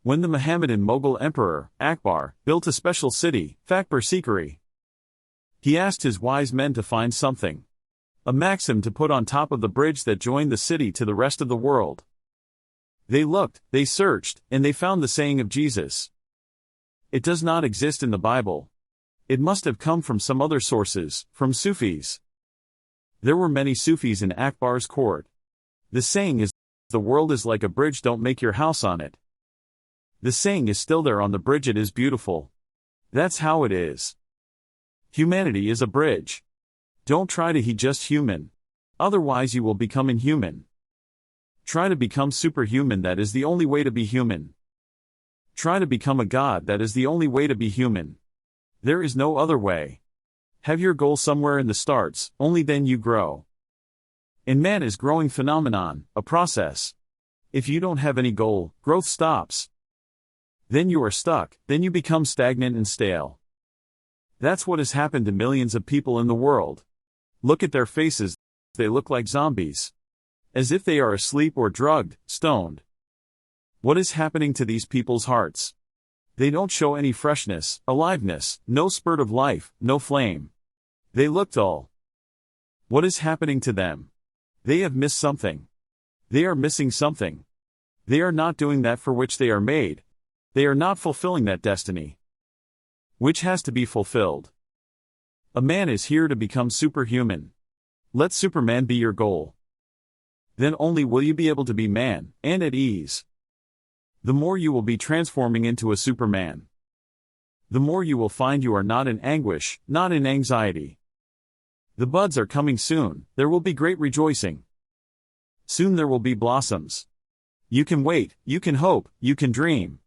When the Mohammedan Mughal emperor, Akbar, built a special city, Fakbar Sikri, he asked his wise men to find something, a maxim to put on top of the bridge that joined the city to the rest of the world. They looked, they searched, and they found the saying of Jesus. It does not exist in the Bible. It must have come from some other sources, from Sufis. There were many Sufis in Akbar's court. The saying is, the world is like a bridge, don't make your house on it. The saying is still there on the bridge, it is beautiful. That's how it is. Humanity is a bridge. Don't try to be just human. Otherwise you will become inhuman. Try to become superhuman, that is the only way to be human. Try to become a god, that is the only way to be human. There is no other way. Have your goal somewhere in the starts, only then you grow. And man is growing phenomenon, a process. If you don't have any goal, growth stops. Then you are stuck, then you become stagnant and stale. That's what has happened to millions of people in the world. Look at their faces, they look like zombies. As if they are asleep or drugged, stoned. What is happening to these people's hearts? They don't show any freshness, aliveness, no spurt of life, no flame. They look dull. What is happening to them? They have missed something. They are missing something. They are not doing that for which they are made. They are not fulfilling that destiny, which has to be fulfilled. A man is here to become superhuman. Let Superman be your goal. Then only will you be able to be man, and at ease. The more you will be transforming into a Superman, the more you will find you are not in anguish, not in anxiety. The buds are coming soon, there will be great rejoicing. Soon there will be blossoms. You can wait, you can hope, you can dream.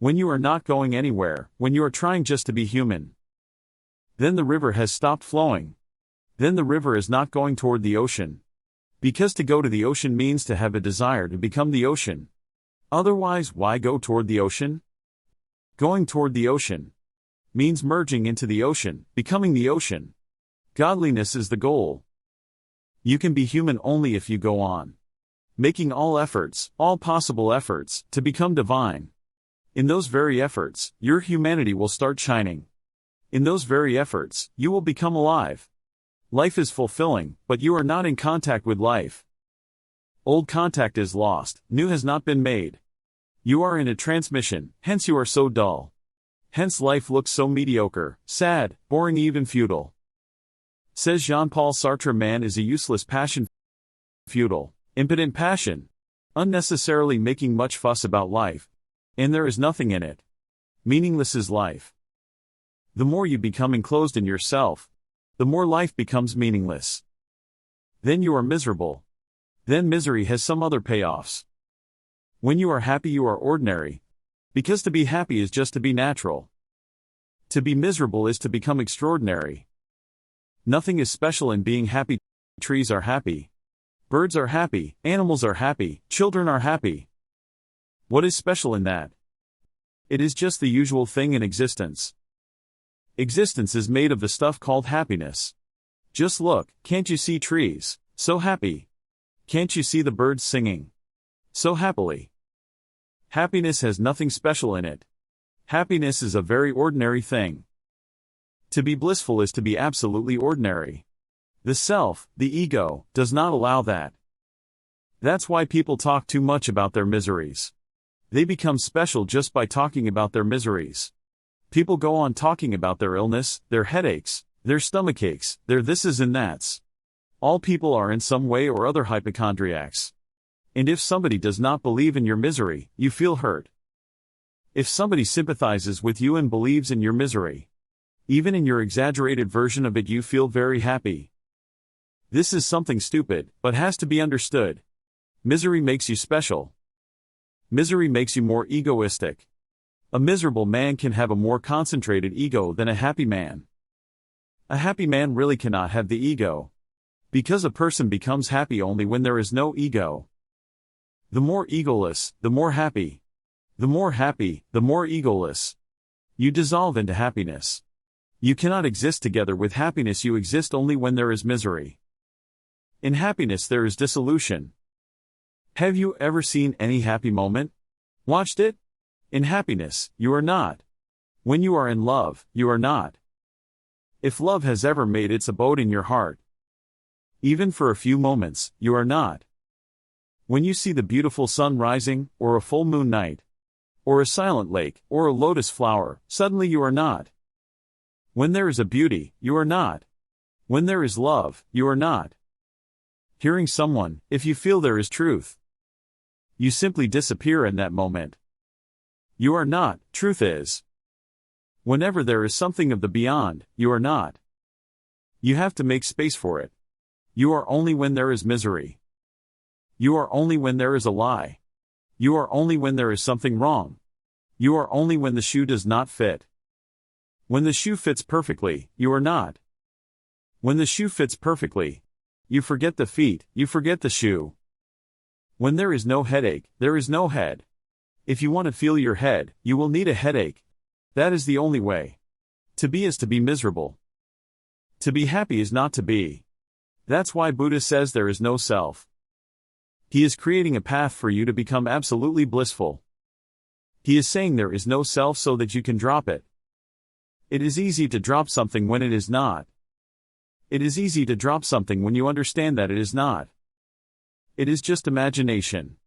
When you are not going anywhere, when you are trying just to be human. Then the river has stopped flowing. Then the river is not going toward the ocean. Because to go to the ocean means to have a desire to become the ocean. Otherwise, why go toward the ocean? Going toward the ocean means merging into the ocean, becoming the ocean. Godliness is the goal. You can be human only if you go on, making all efforts, all possible efforts, to become divine. In those very efforts, your humanity will start shining. In those very efforts, you will become alive. Life is fulfilling, but you are not in contact with life. Old contact is lost, new has not been made. You are in a transmission, hence you are so dull. Hence life looks so mediocre, sad, boring, even futile. Says Jean-Paul Sartre, man is a useless passion, futile, impotent passion, unnecessarily making much fuss about life. And there is nothing in it. Meaningless is life. The more you become enclosed in yourself, the more life becomes meaningless. Then you are miserable. Then misery has some other payoffs. When you are happy you are ordinary. Because to be happy is just to be natural. To be miserable is to become extraordinary. Nothing is special in being happy. Trees are happy. Birds are happy, animals are happy, children are happy. What is special in that? It is just the usual thing in existence. Existence is made of the stuff called happiness. Just look, can't you see trees, so happy? Can't you see the birds singing so happily? Happiness has nothing special in it. Happiness is a very ordinary thing. To be blissful is to be absolutely ordinary. The self, the ego, does not allow that. That's why people talk too much about their miseries. They become special just by talking about their miseries. People go on talking about their illness, their headaches, their stomachaches, their thises and that's. All people are in some way or other hypochondriacs. And if somebody does not believe in your misery, you feel hurt. If somebody sympathizes with you and believes in your misery, even in your exaggerated version of it, you feel very happy. This is something stupid, but has to be understood. Misery makes you special. Misery makes you more egoistic. A miserable man can have a more concentrated ego than a happy man. A happy man really cannot have the ego. Because a person becomes happy only when there is no ego. The more egoless, the more happy. The more happy, the more egoless. You dissolve into happiness. You cannot exist together with happiness, you exist only when there is misery. In happiness there is dissolution. Have you ever seen any happy moment? Watched it? In happiness, you are not. When you are in love, you are not. If love has ever made its abode in your heart, even for a few moments, you are not. When you see the beautiful sun rising, or a full moon night, or a silent lake, or a lotus flower, suddenly you are not. When there is a beauty, you are not. When there is love, you are not. Hearing someone, if you feel there is truth, you simply disappear in that moment. You are not, truth is. Whenever there is something of the beyond, you are not. You have to make space for it. You are only when there is misery. You are only when there is a lie. You are only when there is something wrong. You are only when the shoe does not fit. When the shoe fits perfectly, you are not. When the shoe fits perfectly, you forget the feet, you forget the shoe. When there is no headache, there is no head. If you want to feel your head, you will need a headache. That is the only way. To be is to be miserable. To be happy is not to be. That's why Buddha says there is no self. He is creating a path for you to become absolutely blissful. He is saying there is no self so that you can drop it. It is easy to drop something when it is not. It is easy to drop something when you understand that it is not. It is just imagination.